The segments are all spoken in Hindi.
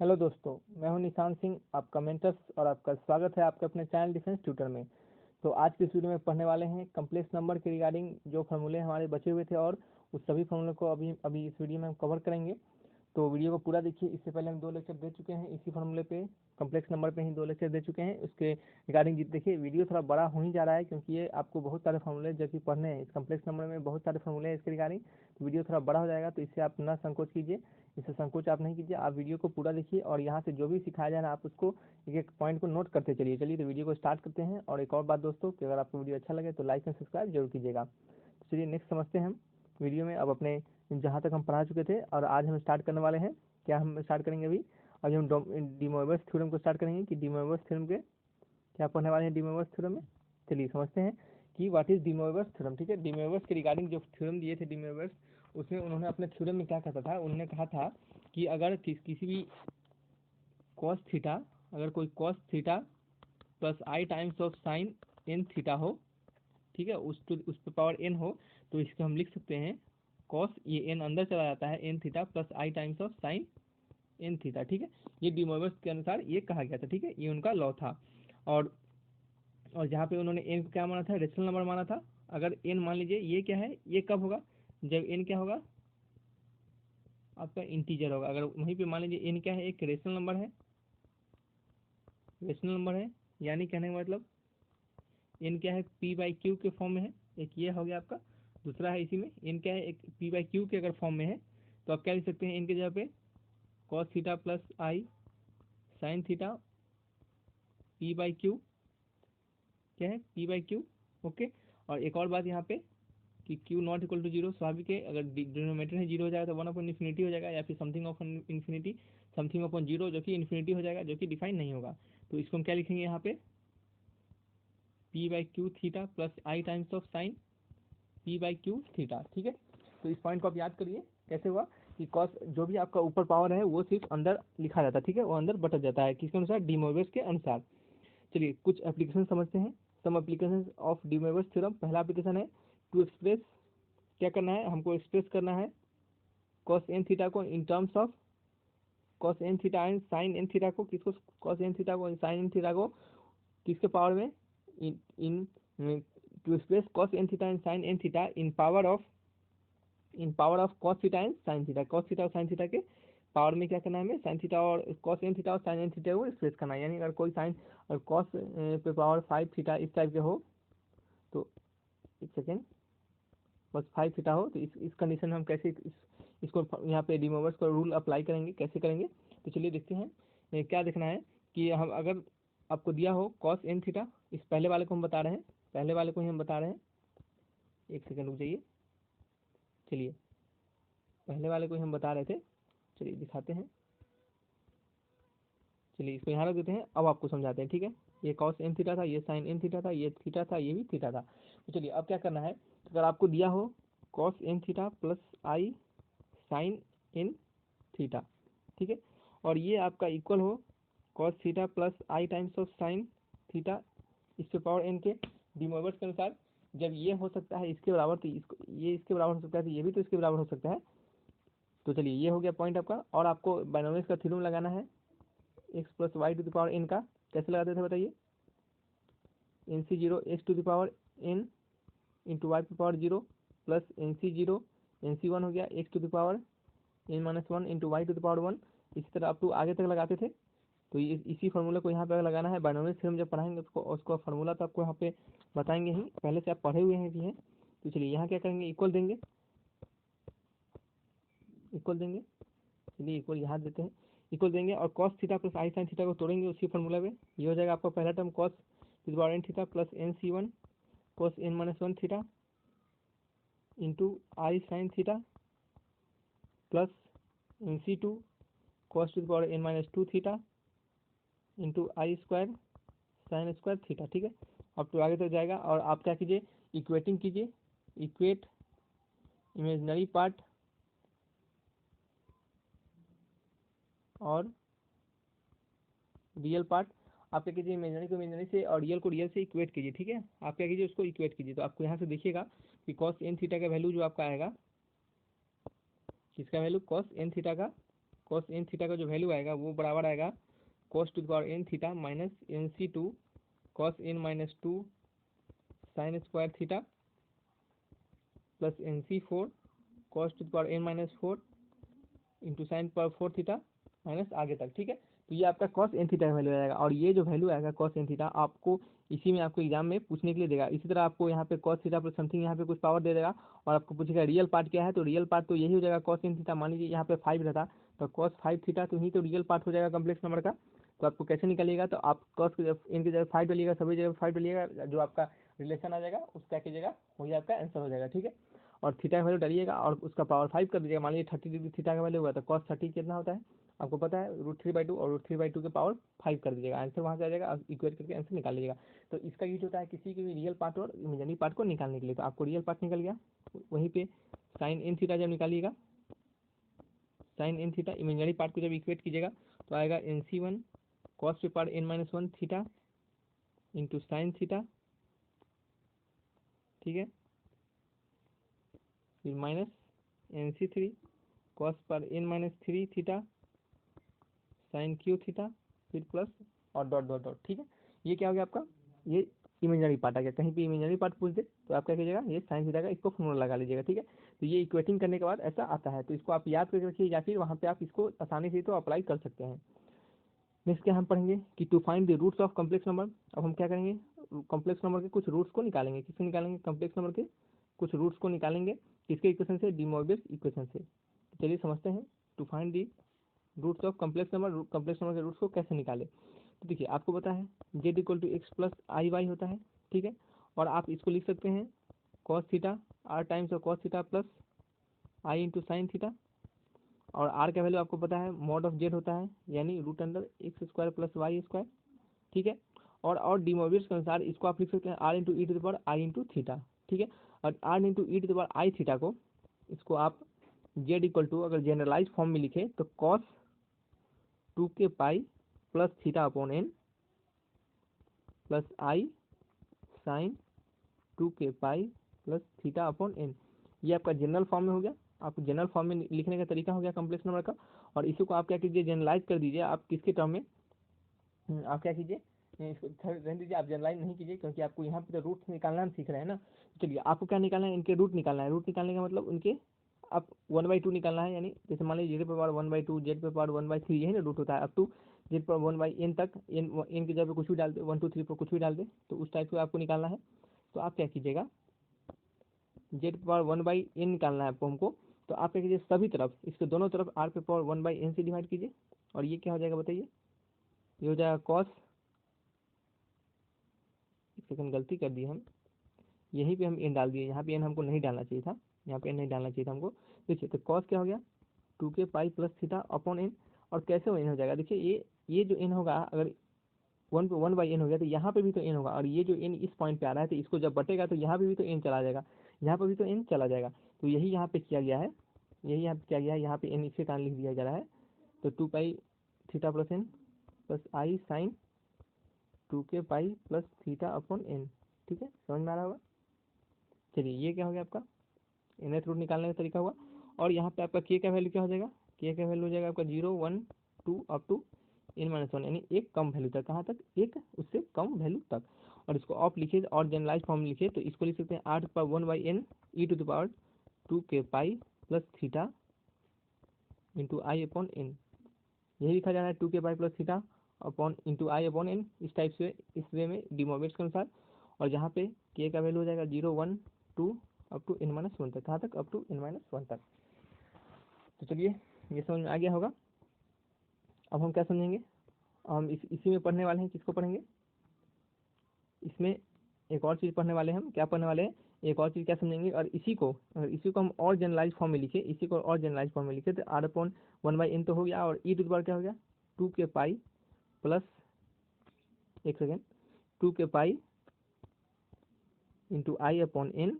हेलो दोस्तों, मैं हूं निशान सिंह, आपका मेंटर्स, और आपका स्वागत है आपके अपने चैनल डिफेंस ट्यूटर में। तो आज की इस वीडियो में पढ़ने वाले हैं कम्प्लेक्स नंबर के रिगार्डिंग जो फार्मूले हमारे बचे हुए थे, और उस सभी फार्मूले को अभी अभी इस वीडियो में हम कवर करेंगे। तो वीडियो को पूरा देखिए। इससे पहले हम 2 लेक्चर दे चुके हैं इसी फार्मूले पे, कम्प्लेक्स नंबर पे ही 2 लेक्चर दे चुके हैं। उसके रिगार्डिंग देखिए, वीडियो थोड़ा बड़ा हो ही जा रहा है क्योंकि ये आपको बहुत सारे फार्मूले जो कि पढ़ने हैं। इस कम्प्लेक्स नंबर में बहुत सारे फार्मूले हैं इसके रिगार्डिंग, तो वीडियो थोड़ा बड़ा हो जाएगा। तो इससे आप ना संकोच कीजिए, इससे संकोच आप नहीं कीजिए, आप वीडियो को पूरा देखिए और यहाँ से जो भी सिखाया जाए ना आप उसको एक एक पॉइंट को नोट करते चलिए। चलिए तो वीडियो को स्टार्ट करते हैं। और एक और बात दोस्तों, कि अगर आपको वीडियो अच्छा लगे तो लाइक एंड सब्सक्राइब जरूर कीजिएगा। तो चलिए नेक्स्ट समझते हैं हम वीडियो में अब अपने जहाँ तक हम पढ़ा चुके थे, और आज हम स्टार्ट करने वाले हैं। क्या हम स्टार्ट करेंगे अभी? अभी हम डी मोइवर्स थ्योरम को स्टार्ट करेंगे कि डी मोइवर्स थ्योरम के क्या पढ़ने वाले हैं डी मोइवर्स थ्योरम में। चलिए समझते हैं कि what is D Moivre's theorem. ठीक है, डी मोइवर्स के रिगार्डिंग जो थ्योरम दिए थे डी मोइवर्स, उसमें उन्होंने अपने थ्योरम में क्या कहता था, उन्होंने कहा था कि अगर किसी भी कॉस थीटा, अगर कोई cos theta plus I times of sine N theta हो, ठीक है, उस पर पावर एन हो, तो इसको हम लिख सकते हैं कॉस, ये एन अंदर चला जाता है, N theta plus I times of sine N theta. ठीक है, ये डी मोइवर्स के अनुसार ये कहा गया था। ठीक है, ये उनका लॉ था। और जहाँ पे उन्होंने एन को क्या माना था, रेशनल नंबर माना था। अगर एन मान लीजिए ये क्या है, ये कब होगा, जब एन क्या होगा, आपका इंटीजर होगा। अगर वहीं पे मान लीजिए एन क्या है, एक रेशनल नंबर है, रेशनल नंबर है, यानी कहने का मतलब एन क्या है, पी बाई क्यू के फॉर्म में है। एक ये हो गया आपका। दूसरा है इसी में एन क्या है, एक पी बाई क्यू के अगर फॉर्म में है, तो आप क्या लिख सकते हैं, एन के जगह पे cos theta plus i sine theta P by Q, क्या है, पी बाई क्यू। ओके। और एक और बात यहाँ पे कि Q not equal to zero, स्वाभाविक है, अगर डिनोमिनेटर है जीरो हो जाएगा तो वन अपॉन इन्फिनिटी हो जाएगा, या फिर something upon infinity, something upon zero जो कि इन्फिनिटी हो जाएगा, जो कि डिफाइन नहीं होगा। तो इसको हम क्या लिखेंगे यहाँ पे, P by Q theta plus I times of sign P by Q theta. ठीक है, तो इस पॉइंट को आप याद करिए कैसे हुआ कि कॉस जो भी आपका ऊपर पावर है वो सिर्फ अंदर लिखा जाता है। ठीक है, वो अंदर बटक जाता है, किसके अनुसार, डी मोइवर्स के अनुसार। चलिए कुछ एप्लीकेशन समझते हैं, some application of De Moivre's theorem. पहला एप्लीकेशन है टू एक्सप्रेस, क्या करना है हमको, एक्सप्रेस करना है कॉस एन थीटा को in terms of cos N theta and sine N theta को, किसको, कॉस एन थीटा को साइन एन थीटा को किसके पावर में, in to express cos N theta and sine N theta in power of cos theta and sine theta. Cos theta और साइन थीटा के पावर में क्या करना है हमें, साइन थीटा और कॉस एन थीटा और साइन एन थीटा को एक्सप्रेस करना है। यानी अगर कोई साइन और कॉस पे पावर 5 थीटा इस टाइप के हो, तो एक सेकेंड, बस 5 थीटा हो, तो इस कंडीशन में हम कैसे इसको यहाँ पे डी मोइवर्स का रूल अप्लाई करेंगे, कैसे करेंगे। तो चलिए देखते हैं। क्या देखना है कि हम अगर आपको दिया हो कॉस एन थीटा, इस पहले वाले को हम बता रहे हैं, पहले वाले को ही हम बता रहे हैं, एक सेकेंड रुक जाइए। चलिए पहले वाले को ही हम बता रहे थे, चलिए दिखाते हैं। चलिए इसको यहाँ रख देते हैं, अब आपको समझाते हैं। ठीक है, ये कॉस एन थीटा था, ये साइन एन थीटा था, ये थीटा था, ये भी थीटा था। तो चलिए अब क्या करना है, अगर आपको दिया हो cos N theta plus i sign N theta, ठीक है, और ये आपका इक्वल हो cos theta plus I times of sine theta इस पे पावर एन के, डी मोइवर्स के अनुसार जब ये हो सकता है इसके बराबर, तो इसको ये इसके बराबर हो सकता है, तो ये भी तो इसके बराबर हो सकता है। तो चलिए ये हो गया पॉइंट आपका। और आपको बाइनोमियल्स का थ्योरम लगाना है, X plus Y to the power N का। कैसे लगाते थे बताइए, N C zero X to the power N into Y to power zero plus N C zero N C one हो गया X to the power N minus one into Y to the power one. इसी तरह आप टू आगे तक लगाते थे। तो ये इसी फार्मूला को यहाँ पे लगाना है। बाइनोमियल थ्योरम जब पढ़ाएंगे उसको फार्मूला तो आपको यहाँ पे बताएंगे ही, पहले से आप पढ़े हुए हैं भी हैं। तो चलिए यहाँ क्या करेंगे, इक्वल देंगे, इक्वल देंगे, चलिए इक्वल यहाँ देते हैं, इक्वल देंगे और cos theta plus i sine theta को तोड़ेंगे उसी फार्मूला में। ये हो जाएगा आपका पहला term cos to the power N theta plus N C one cos N minus one theta into I sine theta plus N C two cos to the power N minus two theta into I square sine square theta. ठीक है, अब तो आगे तक जाएगा। और आप क्या कीजिए, इक्वेटिंग कीजिए, इक्वेट इमेजनरी पार्ट और रियल पार्ट। आप क्या कीजिए, इमेजनरी को इमेजनरी से और रियल को रियल से इक्वेट कीजिए। ठीक है, आप क्या कीजिए, उसको इक्वेट कीजिए। तो आपको यहाँ से देखिएगा कि कॉस एन थीटा का वैल्यू जो आपका आएगा, किसका वैल्यू, कॉस एन थीटा का कॉस एन थीटा का जो वैल्यू आएगा वो बराबर आएगा cos to the power N theta minus N C two cos N minus two sine square theta plus N C four cos to the power N minus four into sine power four theta minus आगे तक, ठीक है। तो ये आपका कॉस एन थीटा का वैल्यू आएगा, और ये जो वैल्यू आएगा कॉस एन थीटा आपको इसी में आपको एग्जाम में पूछने के लिए देगा। इसी तरह आपको यहाँ पे कॉस थीटा प्लस समथिंग यहाँ पे कुछ पावर दे देगा, और आपको पूछेगा रियल पार्ट क्या है, तो रियल पार्ट तो यही हो जाएगा कॉस एन थीटा। मान लीजिए यहाँ पे 5 रहता तो कॉस 5 थीटा, तो यही तो रियल पार्ट हो जाएगा कम्प्लेक्स नंबर का। तो आपको कैसे निकालिएगा, तो आप कॉस एन की जगह 5 डालिएगा, सभी जगह 5 डालिएगा, जो आपका रिलेशन आ जाएगा उस क्या कीजिएगा वही आपका आंसर हो जाएगा, ठीक है। और थीटा का वैल्यू डालिएगा और उसका पावर 5 कर दीजिएगा। मान लीजिए 30 डिग्री थीटा का वैल्यू होगा तो कॉस 30 कितना होता है आपको पता है, √3/2, और √3/2 के पावर 5 कर दीजिएगा, आंसर वहाँ से आ जाएगा। आप इक्वेट करके आंसर निकाल लीजिएगा। तो इसका यूज होता है किसी के भी रियल पार्ट और इमेजिनरी पार्ट को निकालने के लिए। तो आपको रियल पार्ट निकल गया, वहीं पे साइन एन थीटा जब निकालिएगा, sine N theta imaginary part को जब इक्वेट कीजिएगा तो आएगा NC1 कॉस पे power n-1 theta into sine theta, ठीक है, फिर माइनस NC3 कॉस पर n-3 theta sine cube theta, फिर प्लस और डॉट डॉट डॉट, ठीक है। ये क्या हो गया आपका, ये इमेजिनरी पार्ट आ गया। कहीं भी इमेजिनरी पार्ट पूछ दे तो आप क्या कीजिएगा, ये साइन थीटा का इसको फॉर्मूला लगा लीजिएगा, ठीक है। तो ये इक्वेटिंग करने के बाद ऐसा आता है, तो इसको आप याद करके रखिए या फिर वहाँ पे आप इसको आसानी से तो अप्लाई कर सकते हैं। नेक्स्ट क्या हम पढ़ेंगे कि to find the roots of complex number. अब हम क्या करेंगे, कॉम्प्लेक्स नंबर के कुछ रूट्स को निकालेंगे। किससे निकालेंगे, कॉम्प्लेक्स नंबर के कुछ रूट्स को निकालेंगे। किसके इक्वेशन से, डी मोरबियस इक्वेशन से। तो चलिए समझते हैं, to find the roots of complex number, complex number के रूट्स को कैसे निकाले। तो देखिए आपको पता है z = x प्लस आई वाई होता है, ठीक है। और आप इसको लिख सकते हैं cos theta r times of cos theta plus I into sine theta, और r का वैल्यू आपको पता है मॉड ऑफ z होता है, यानी √x² प्लस y², ठीक है। और डी मोरबियस के अनुसार इसको आप लिख सकते हैं r into E to the power I into theta, ठीक है। और r into E to the power I theta को इसको आप z = अगर जनरलाइज फॉर्म में लिखे तो cos 2k pi plus theta upon n plus i sine 2k pi plus theta upon n, ये आपका जनरल फॉर्म में हो गया। आपको जनरल फॉर्म में लिखने का तरीका हो गया कॉम्प्लेक्स नंबर का। और इसी को आप क्या कीजिए, जनरलाइज कर दीजिए। आप किसके टर्म में, आप क्या कीजिए, इसको रहने दीजिए, आप जनरलाइज नहीं कीजिए, क्योंकि आपको यहाँ पे तो रूट निकालना सीख रहे हैं ना। चलिए आपको क्या निकालना है, इनके रूट निकालना है। रूट निकालने का मतलब उनके आप 1/2 निकालना है, यानी जैसे मान लीजिए 0 पे पावर 1/2, z पे पावर 1/3, यही ना रूट होता है, अप टू z पर 1/n तक, n की जगह पे कुछ भी डाल दे, 1 2 3 पर कुछ भी डाल दे, तो उस टाइप से आपको निकालना है। तो आप क्या कीजिएगा, z पे पावर 1/n निकालना है आपको हमको। तो आप क्या कीजिए, सभी तरफ इसके दोनों तरफ r पे पावर 1/n से डिवाइड कीजिए, और ये क्या हो जाएगा बताइए, ये हो जाएगा कॉस, एक सेकंड गलती कर दी हम, यहीं पे हम n डाल दिए, यहाँ पे n हमको नहीं डालना चाहिए था, यहाँ पे n नहीं डालना चाहिए था हमको। देखिए तो कॉस क्या हो गया, 2k pi plus theta upon n। और कैसे n हो जाएगा, देखिए ये जो n होगा, अगर 1/n हो गया तो यहाँ पे भी तो n होगा, और ये जो n इस पॉइंट पे आ रहा है तो इसको जब बटेगा तो यहाँ पे भी तो n चला जाएगा, यहाँ पे भी तो n चला जाएगा। तो यही यहाँ पे किया गया है, यही यहाँ पे किया गया है, यहाँ पे n इसके कारण लिख दिया जा रहा है। तो 2 pi theta plus n plus i sine 2k pi plus theta upon n, ठीक है, समझ में आ रहा होगा। चलिए ये क्या हो गया आपका nth रूट निकालने का तरीका हुआ। और यहाँ पे आपका k का वैल्यू क्या हो जाएगा, k का वैल्यू हो जाएगा आपका 0 1 2 अप टू n-1, यानी एक कम वैल्यू तक, कहाँ तक, एक उससे कम वैल्यू तक। और इसको आप लिखिए और जनरलाइज फॉर्म में लिखिए, तो इसको लिख सकते हैं r पर 1/n e to the power 2k pi plus theta into I upon n, यही लिखा जा रहा है 2k pi plus theta upon into आई अपॉन n, इस टाइप से, इस वे में डी मोरबियस के अनुसार। और जहाँ पे k का वैल्यू हो जाएगा 0 1 2 अप टू n-1 तक, कहाँ तक, अप टू n-1 तक। तो चलिए ये समझ में आ गया होगा। अब हम क्या समझेंगे, हम इसी में पढ़ने वाले हैं, किसको पढ़ेंगे, इसमें एक और चीज़ पढ़ने वाले हैं। हम क्या पढ़ने वाले हैं, एक और चीज़ क्या समझेंगे। और इसी को, अगर इसी को हम और जनरलाइज फॉर्म में लिखे, इसी को और जनरलाइज फॉर्म में लिखे तो r अपॉन 1/n तो हो गया, और e टू द पावर क्या हो गया 2k पाई प्लस, एक second, 2k pi into I upon n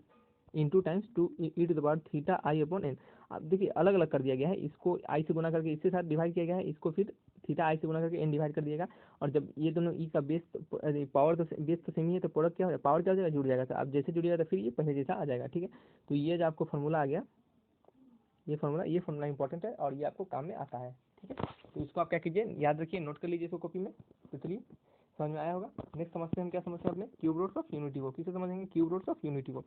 into times 2 e to the power theta I upon n। अब देखिए अलग अलग कर दिया गया है, इसको आई से गुना करके इसके साथ डिवाइड किया गया है, इसको फिर थीटा आई से गुना करके n डिवाइड कर दिएगा। और जब ये दोनों ई का बेस पावर तो बेस तो सेम ही है, तो प्रोडक्ट क्या हो जाएगा, पावर क्या हो जाएगा, जुड़ जाएगा। तो अब जैसे जुड़ेगा तो फिर ये पहले जैसा आ जाएगा, ठीक है। तो ये जो आपको फॉर्मूला आ गया, ये फॉर्मूला इंपॉर्टेंट है और ये आपको काम में आता है, ठीक है। तो इसको आप क्या कीजिए, याद रखिए, नोट कर लीजिए इसको कॉपी में। तो चलिए समझ में आया होगा। नेक्स्ट समझते हैं हम क्या समझते हैं अपने क्यूब रूट्स ऑफ यूनिटी को। किसे समझेंगे, क्यूब रूट्स ऑफ यूनिटी को।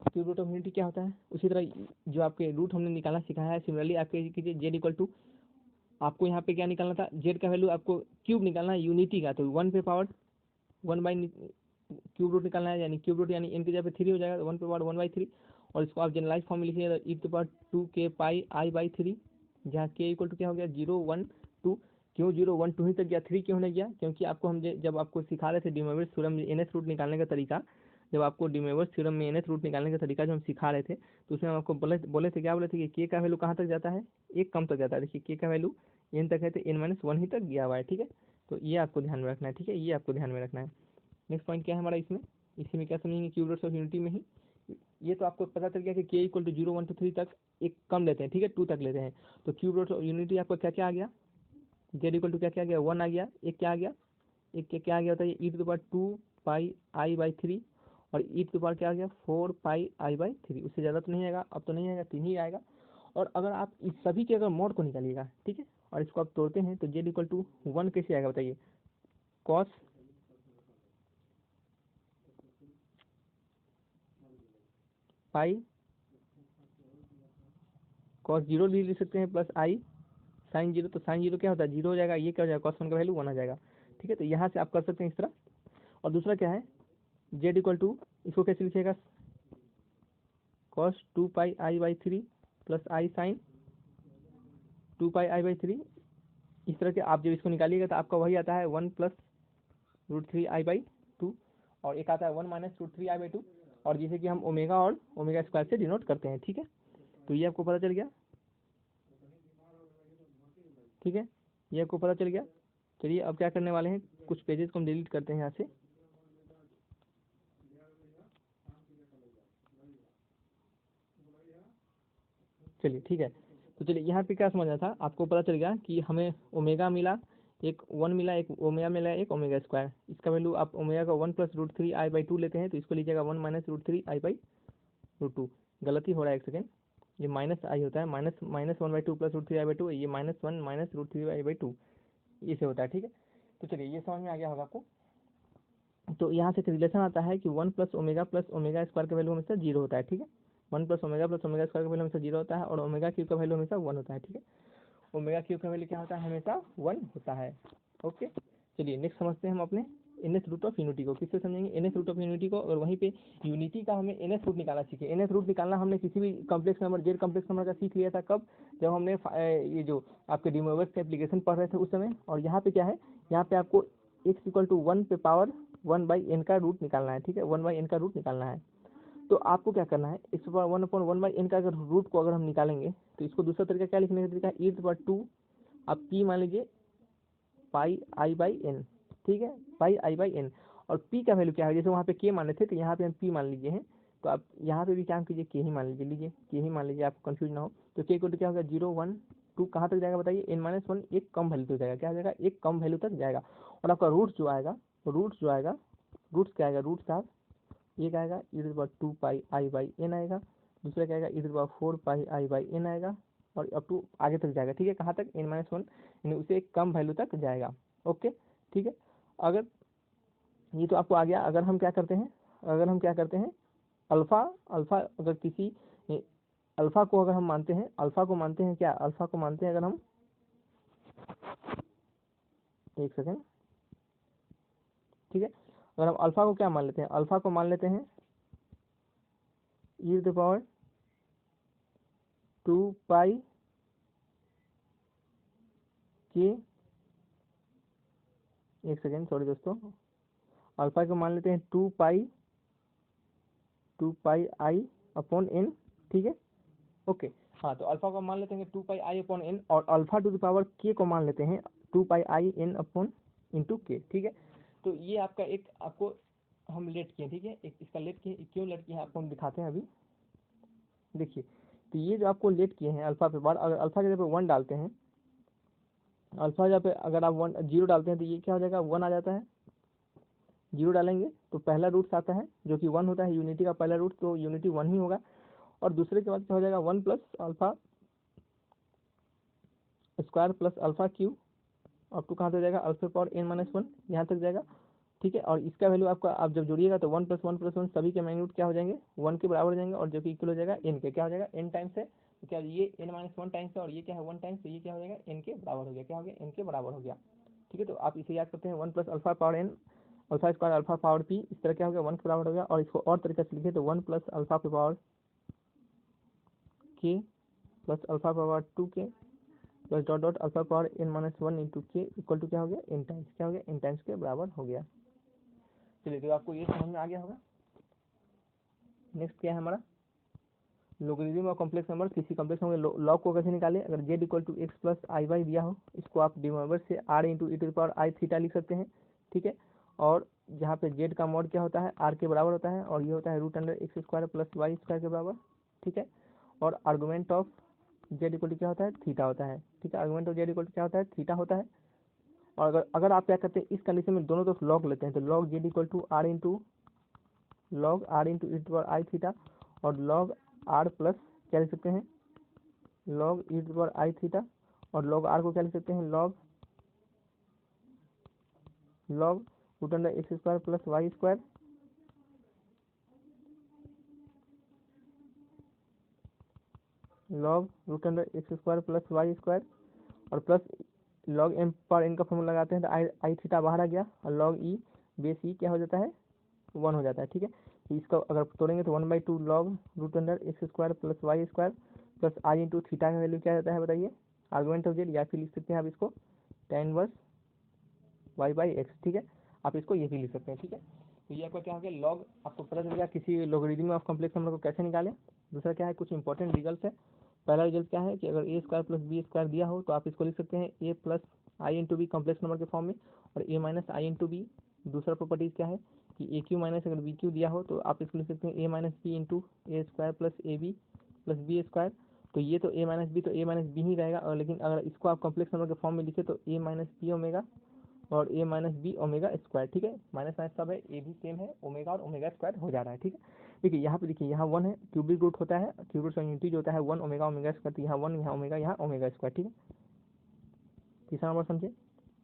क्यूब रूट ऑफ यूनिटी क्या होता है, उसी तरह जो आपके रूट हमने निकालना सिखाया है, सिमिलरली आप कीजिए जेड इक्वल टू, आपको यहाँ पे क्या निकालना था, जेड का वैल्यू आपको क्यूब निकालना है यूनिटी का, तो 1 पे पावर 1 बाई क्यूब रूट निकालना है, यानी क्यूब रूट यानी एन की जगह पे 3 हो जाएगा, तो 1 पे पावर 1/3, और इसको आप जनरलाइज फॉर्म में लिखिए ई to power 2k pi i/3, जहाँ k इक्वल टू क्या हो गया 0 1 2। क्यों 0 1 2 ही तक गया, 3 क्यों नहीं गया, क्योंकि आपको हम जब आपको सिखा रहे थे डी मोइरस थ्योरम में एन एस रूट निकालने का तरीका, जब आपको डी मोइरस थ्योरम में एन एस रूट निकालने का तरीका जो हम सिखा रहे थे, तो उसमें हम आपको बोले थे क्या बोले थे कि के का वैल्यू कहाँ तक जाता है, एक कम तक जाता है। देखिए के का वैल्यू एन तक है, तो n-1 ही तक गया हुआ है, ठीक है। तो ये आपको ध्यान में रखना है, ठीक है, ये आपको ध्यान में रखना है। नेक्स्ट पॉइंट क्या है हमारा इसमें, इसी में क्या समझेंगे, क्यूब रूट्स ऑफ यूनिटी में ही। ये तो आपको पता चल गया कि k इक्वल टू 0 1 2 3 तक एक कम लेते हैं, ठीक है, 2 तक लेते हैं। तो क्यूब रूट्स ऑफ यूनिटी आपका क्या क्या आ गया, z इक्वल टू क्या क्या आ गया 1 आ गया, एक क्या आ गया, एक क्या आ गया होता है e to the power 2 pi i/3, और ई टू द पावर क्या आ गया 4 पाई i/3। उससे ज़्यादा तो नहीं आएगा, अब तो नहीं आएगा, 3 ही आएगा। और अगर आप इस सभी के अगर मोड को निकालिएगा, ठीक है, और इसको आप तोड़ते हैं, तो z इक्वल टू 1 कैसे आएगा बताइए, कॉस पाई कॉस 0 ले सकते हैं, प्लस आई साइन 0, तो साइन 0 क्या होता है 0 हो जाएगा, ये क्या हो जाएगा कॉस 1 का वैल्यू 1 आ जाएगा, ठीक है। तो यहाँ से आप कर सकते हैं इस तरह। और दूसरा क्या है, z इक्वल टू, इसको कैसे लिखिएगा, cos 2 pi i/3 plus i sign 2 pi i/3। इस तरह के आप जब इसको निकालिएगा तो आपका वही आता है 1 प्लस √3i/2, और एक आता है 1 माइनस √3i/2, और जिसे कि हम ओमेगा और ओमेगा स्क्वायर से डिनोट करते हैं, ठीक है। तो ये आपको पता चल गया, ठीक है, ये आपको पता चल गया। चलिए अब क्या करने वाले हैं, कुछ पेजेस को हम डिलीट करते हैं यहाँ से। चलिए ठीक है, तो चलिए यहाँ पे क्या समझना था, आपको पता चल गया कि हमें ओमेगा मिला, एक 1 मिला, एक ओमेगा मिला, एक ओमेगा स्क्वायर। इसका वैल्यू आप ओमेगा का 1 प्लस √3i/2 लेते हैं, तो इसको लीजिएगा 1 माइनस √3i/2। गलती हो रहा है, एक सेकेंड, ये माइनस आई होता है, -1/2 प्लस √3i/2, ये -1 माइनस √3i/2 इसे होता है, ठीक है। तो चलिए ये समझ में आ गया होगा आपको। तो यहाँ से एक रिलेशन आता है कि 1 प्लस ओमेगा स्क्वायर का वैल्यू हमेशा 0 होता है, ठीक है। 1 प्लस ओमेगा स्क्वायर का वैल्यू हमेशा 0 होता है, और ओमेगा क्यूब का वैल्यू हमेशा 1 होता है, ठीक है। ओमेगा क्यूब का वैल्यू क्या होता है, हमेशा 1 होता है, ओके। चलिए नेक्स्ट समझते हैं हम अपने nth root of unity को। किससे समझेंगे, nth root of unity को, और वहीं पे यूनिटी का हमें एन एस रूट निकालना सीखे। एन एस रूट निकालना हमने किसी भी complex number, Z complex number का सीख लिया था, कब, जब हमने ये जो आपके डी मोइरस के एप्लीकेशन पढ़ रहे थे उस समय। और यहाँ पे क्या है, यहाँ पे आपको x इक्वल टू 1 पे पावर 1/n का रूट निकालना है, ठीक है, 1/n का रूट निकालना है। तो आपको क्या करना है, x पावर 1/1/n का अगर रूट को अगर हम निकालेंगे, तो इसको दूसरा तरीका क्या लिखने का तरीका है, ई टू पावर 2 आप p मान लीजिए पाई i/n, ठीक है, पाई i/n। और p का वैल्यू क्या है, जैसे वहाँ पे k माने थे, तो यहाँ पे हम p मान लीजिए हैं, तो आप यहाँ पे भी क्या कीजिए, k ही मान लीजिए k ही मान लीजिए, आपको कंफ्यूज ना हो। तो k इक्वल टू क्या होगा 0 1 2 कहाँ तक जाएगा बताइए, n-1 एक कम वैल्यू तक जाएगा, क्या जाएगा, एक कम वैल्यू तक जाएगा। और आपका रूट जो आएगा, रूट्स क्या आएगा, रूट्स आप एक आएगा e2 पाई i/n आएगा, दूसरा क्या आएगा e4 पाई i/n आएगा, और अप टू आगे तक जाएगा, ठीक है, कहाँ तक, n-1 यानी उसे एक कम वैल्यू तक जाएगा, ओके, ठीक है। अगर ये तो आपको आ गया, अगर हम क्या करते हैं, अल्फा, अगर किसी अल्फा को अगर हम मानते हैं, अल्फा को मानते हैं अगर हम, एक सेकेंड, ठीक है, अगर हम अल्फा को क्या मान लेते हैं, अल्फा को मान लेते हैं e2 पाई के, एक सेकेंड सॉरी दोस्तों, अल्फा को मान लेते हैं 2 पाई i/n, ठीक है, ओके। हाँ, तो अल्फा को मान लेते हैं 2 पाई i/n, और alpha two the power k को मान लेते हैं 2 पाई i/n/k, ठीक है। तो ये आपका एक, आपको हम लेट किए, ठीक है, एक इसका लेट किए, क्यों लेट किए हैं आपको हम दिखाते हैं अभी, देखिए। तो ये जो आपको लेट किए हैं अल्फा पे बार, अगर अल्फा की जगह पे 1 डालते हैं, अल्फा जगह पे अगर आप 0 डालते हैं, तो ये क्या हो जाएगा, 1 आ जाता है। 0 डालेंगे तो पहला रूट्स आता है जो कि 1 होता है, यूनिटी का पहला रूट, तो यूनिटी 1 ही होगा। और दूसरे के बाद क्या हो जाएगा 1 plus alpha square plus alpha cube up to कहाँ तक जाएगा, alpha power n minus one यहाँ तक जाएगा, ठीक है। और इसका वैल्यू आपका आप जब जोड़िएगा तो 1 + 1 + 1 सभी के मैग्नीट्यूड क्या हो जाएंगे, 1 के बराबर हो जाएंगे, और जो कि इक्वल हो जाएगा n के, क्या हो जाएगा n टाइम्स है, तो क्या ये n माइनस वन टाइम्स है और ये क्या है 1 टाइम्स, तो ये क्या हो जाएगा n के बराबर हो गया, क्या हो गया n के बराबर हो गया, ठीक है। तो आप इसे याद करते हैं 1 + alpha power n alpha square alpha power p, इस तरह क्या हो गया 1 के बराबर हो गया। और इसको और तरीके से लिखे तो 1 + अल्फा की power k + alpha power 2k plus dot dot alpha power n minus one into के इक्वल टू क्या हो गया n टाइम्स, क्या हो गया n टाइम्स के बराबर हो गया। चलिए तो आपको ये समझ में आ गया होगा। नेक्स्ट क्या है हमारा, लोगरिथम ऑफ कॉम्प्लेक्स नंबर, किसी कॉम्प्लेक्स नंबर लॉग को कैसे निकाले, अगर z = x + i y दिया हो, इसको आप डिनोमिनेटर से r × e⁻i थीटा लिख सकते हैं, ठीक है। और जहाँ पे z का मॉड क्या होता है r के बराबर होता है, और ये होता है √x² + y² के बराबर, ठीक है। और आर्गुमेंट ऑफ z = क्या होता है थीटा होता है, ठीक है। आर्गुमेंट ऑफ z = क्या होता है थीटा होता है। और अगर आप क्या करते हैं इस कंडीशन में दोनों तरफ लॉग लेते हैं, तो log z = r × e⁻i theta, और लॉग r प्लस क्या लिख सकते हैं लॉग e⁻i थीटा, और लॉग r को क्या लिख सकते हैं log √x² + y², log √x² + y², और प्लस लॉग m पर n का फॉर्मूला लगाते हैं तो आई थीटा बाहर आ गया, और लॉग ई बेस ई क्या हो जाता है 1 हो जाता है, ठीक है। तो इसको अगर तोड़ेंगे तो 1/2 लॉग √x² + y² प्लस आई × थीटा का वैल्यू क्या जाता है बताइए, आर्गुमेंट ऑफ z, या फिर लिख सकते हैं आप इसको tan इनवर्स y/x, ठीक है। आप इसको ये भी लिख सकते हैं, ठीक है। तो ये आपका क्या हो गया लॉग, आपको पता चल गया किसी लोगरिथम ऑफ कॉम्प्लेक्स नंबर को कैसे निकालें। दूसरा क्या है, कुछ इंपॉर्टेंट रिजल्ट है। पहला रिजल्ट क्या है कि अगर a² + b² दिया हो तो आप इसको लिख सकते हैं a + i × b complex number के फॉर्म में, और a - i × b। दूसरा प्रॉपर्टीज क्या है कि aq माइनस अगर bq दिया हो तो आप इसको लिख सकते हैं a - b × a² + ab + b²। तो ये तो a - b तो a - b ही रहेगा, और लेकिन अगर इसको आप कॉम्प्लेक्स नंबर के फॉर्म में लिखे तो a - b ओमेगा और a - b ओमेगा², ठीक है। माइनस माइनस सब है, ए भी सेम है, ओमेगा और ओमेगा² हो जा रहा है, ठीक है। देखिए यहाँ पे देखिए यहाँ 1 है, क्यूबिक रूट होता है, क्यूबिक रूट का यूनिटी जो होता है 1 ओमेगा ओमेगा², तो यहाँ 1 यहाँ ओमेगा यहाँ ओमेगा², ठीक है। तीसरा नंबर समझे,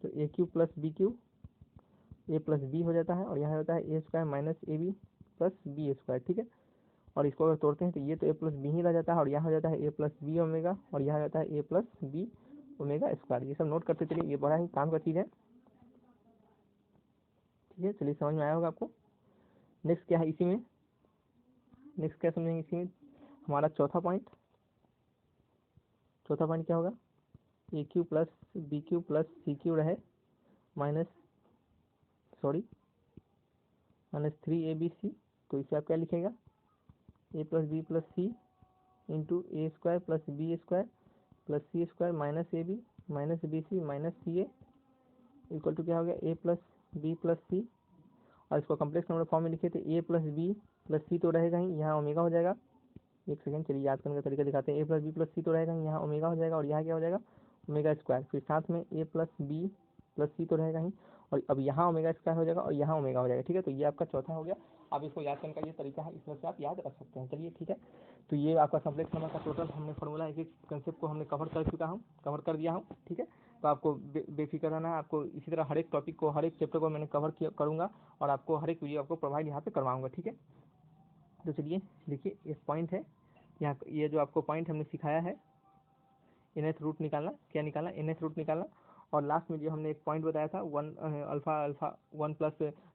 तो a³ + b³ a + b हो जाता है, और यहाँ होता है a² - ab + b², ठीक है। और इसको अगर तोड़ते हैं तो ये तो a + b ही रह जाता है, और यहाँ हो जाता है a + b ओमेगा, और यहाँ जाता है a + b ओमेगा²। ये सब नोट करते चलिए, ये बड़ा ही काम का चीज़ है, ठीक है। चलिए समझ में आया होगा आपको। नेक्स्ट क्या है इसी में, नेक्स्ट क्या समझेंगे इसी में, हमारा चौथा पॉइंट क्या होगा, a³ + b³ + c³ रहे -3abc, तो इसे आप क्या लिखेगा a + b + c × a² + b² + c² -ab -bc -ca equal to क्या हो गया a + b + c। और इसको कम्प्लेक्स नंबर फॉर्म में लिखे तो a + b + c तो रहेगा ही, यहाँ ओमेगा हो जाएगा। एक सेकंड चलिए याद करने का तरीका दिखाते हैं, a + b + c तो रहेगा ही, यहाँ ओमेगा हो जाएगा, और यहाँ क्या हो जाएगा ओमेगा²। फिर साथ में a + b + c तो रहेगा ही, और अब यहाँ ओमेगा² हो जाएगा, और यहाँ ओमेगा हो जाएगा, ठीक है। तो ये आपका चौथा हो गया। आप इसको याद करने का ये तरीका है, इसमें से आप याद रख सकते हैं, चलिए ठीक है। तो ये आपका कम्प्लेक्स नंबर का टोटल हमने फॉर्मूला एक कंसेप्ट को हमने कवर कर दिया हूँ, ठीक है। तो आपको बेफिक्र रहना है, आपको इसी तरह हर एक टॉपिक को हर एक चैप्टर को मैंने करूँगा, और आपको हर एक वीडियो आपको प्रोवाइड यहाँ पे करवाऊँगा, ठीक है। तो चलिए देखिए एक पॉइंट है यहाँ, ये जो आपको पॉइंट हमने सिखाया है nth रूट निकालना, क्या निकालना nth रूट निकालना। और लास्ट में जो हमने एक पॉइंट बताया था 1 +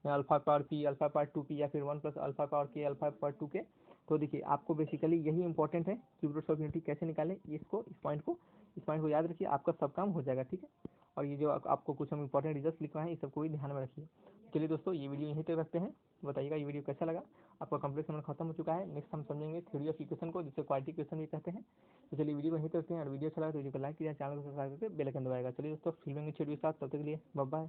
alpha power p alpha power 2p, या फिर 1 + alpha power k alpha power 2k। तो देखिए आपको बेसिकली यही इंपॉर्टेंट है, क्यूब रूट ऑफ यूनिटी कैसे निकालें, इस पॉइंट को याद रखिए, आपका सब काम हो जाएगा, ठीक है। और ये जो आपको कुछ हम इंपॉर्टेंट रिजल्ट लिखवाए हैं, इस सबको भी ध्यान में रखिए। चलिए दोस्तों ये वीडियो यहीं तक रखते हैं, बताइएगा ये वीडियो कैसा लगा। आपका कम्प्लेक्स नंबर खत्म हो चुका है, नेक्स्ट हम समझेंगे थ्योरी ऑफ इक्वेशन को, जिसे क्वाड्रेटिक इक्वेशन भी कहते हैं। तो चलिए वीडियो को यहीं तक रखते हैं, और वीडियो अच्छा लगा तो वीडियो को लाइक कीजिए, चैनल को सब्सक्राइब करके बेल आइकन दबाएगा। चलिए दोस्तों फिर मिलेंगे छुट्टी के साथ, तब तक के लिए बाय बाय।